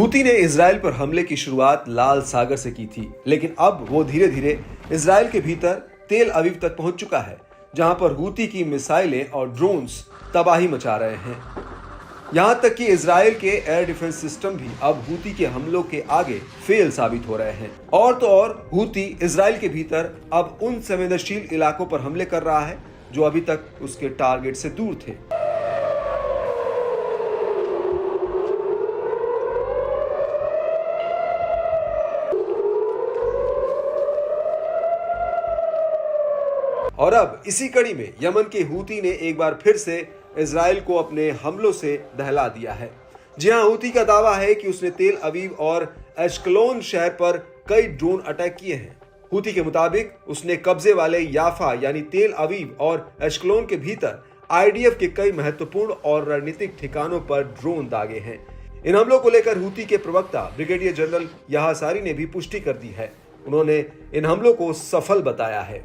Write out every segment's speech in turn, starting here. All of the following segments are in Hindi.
हूती ने इजराइल पर हमले की शुरुआत लाल सागर से की थी, लेकिन अब वो धीरे धीरे इजराइल के भीतर तेल अवीव तक पहुंच चुका है, जहां पर हूती की मिसाइलें और ड्रोन्स तबाही मचा रहे हैं। यहां तक कि इजराइल के एयर डिफेंस सिस्टम भी अब हूती के हमलों के आगे फेल साबित हो रहे हैं। और तो और हूती इजराइल के भीतर अब उन संवेदनशील इलाकों पर हमले कर रहा है जो अभी तक उसके टारगेट से दूर थे। और अब इसी कड़ी में यमन के हूती ने एक बार फिर से इजराइल को अपने हमलों से दहला दिया है। जी हां, हूती का दावा है कि उसने तेल अवीव और एश्कलोन शहर पर कई ड्रोन अटैक किए हैं। हूती के मुताबिक उसने कब्जे वाले याफा यानी तेल अवीव और एश्कलोन के भीतर आईडीएफ के कई महत्वपूर्ण और रणनीतिक ठिकानों पर ड्रोन दागे हैं। इन हमलों को लेकर हूती के प्रवक्ता ब्रिगेडियर जनरल याहा सारी ने भी पुष्टि कर दी है। उन्होंने इन हमलों को सफल बताया है।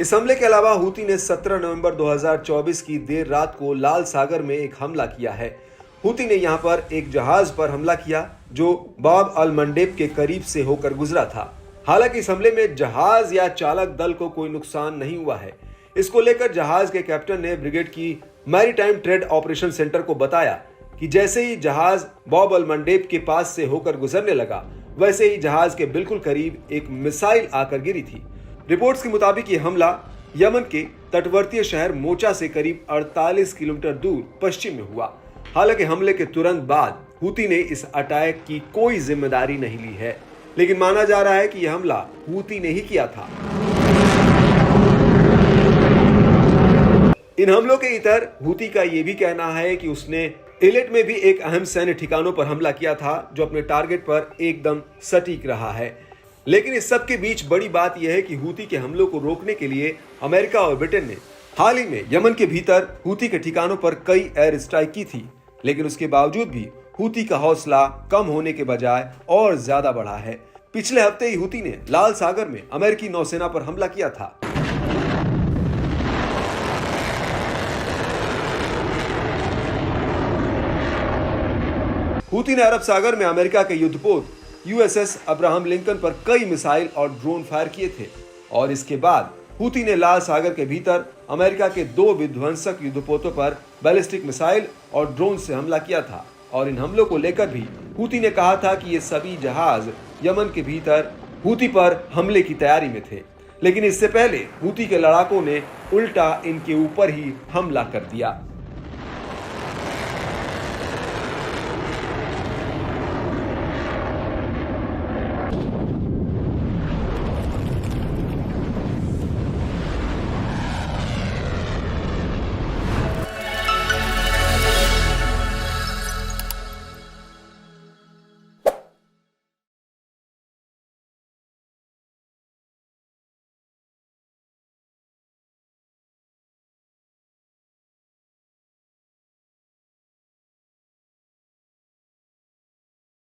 इस हमले के अलावा हूती ने 17 नवंबर 2024 की देर रात को लाल सागर में एक हमला किया है। हूती ने यहां पर एक जहाज पर हमला किया जो बाब अल मंडेब के करीब से होकर गुजरा था। हालांकि इस हमले में जहाज या चालक दल को कोई नुकसान नहीं हुआ है। इसको लेकर जहाज के कैप्टन ने ब्रिगेड की मैरीटाइम ट्रेड ऑपरेशन सेंटर को बताया कि जैसे ही जहाज बाब अल मंडेब के पास से होकर गुजरने लगा, वैसे ही जहाज के बिल्कुल करीब एक मिसाइल आकर गिरी थी। रिपोर्ट्स के मुताबिक ये हमला यमन के तटवर्तीय शहर मोचा से करीब 48 किलोमीटर दूर पश्चिम में हुआ। हालांकि हमले के तुरंत बाद हूती ने इस अटैक की कोई जिम्मेदारी नहीं ली है, लेकिन माना जा रहा है कि यह हमला हूती ने ही किया था। इन हमलों के इतर हूती का यह भी कहना है कि उसने इलेट में भी एक अहम सैन्य ठिकानों पर हमला किया था, जो अपने टारगेट पर एकदम सटीक रहा है। लेकिन इस सब के बीच बड़ी बात यह है कि हूती के हमलों को रोकने के लिए अमेरिका और ब्रिटेन ने हाल ही में यमन के भीतर हूती के ठिकानों पर कई एयर स्ट्राइक की थी, लेकिन उसके बावजूद भी हूती का हौसला कम होने के बजाय और ज्यादा बढ़ा है। पिछले हफ्ते ही हूती ने लाल सागर में अमेरिकी नौसेना पर हमला किया था। हूती ने अरब सागर में अमेरिका के युद्धपोत यूएसएस अब्राहम लिंकन पर कई मिसाइल और ड्रोन फायर किए थे, और इसके बाद हूती ने लाल सागर के भीतर अमेरिका के 2 विध्वंसक युद्धपोतों पर बैलिस्टिक मिसाइल और ड्रोन से हमला किया था। और इन हमलों को लेकर भी हूती ने कहा था कि ये सभी जहाज यमन के भीतर हूती पर हमले की तैयारी में थे, लेकिन इससे पहले हूती के लड़ाकों ने उल्टा इनके ऊपर ही हमला कर दिया।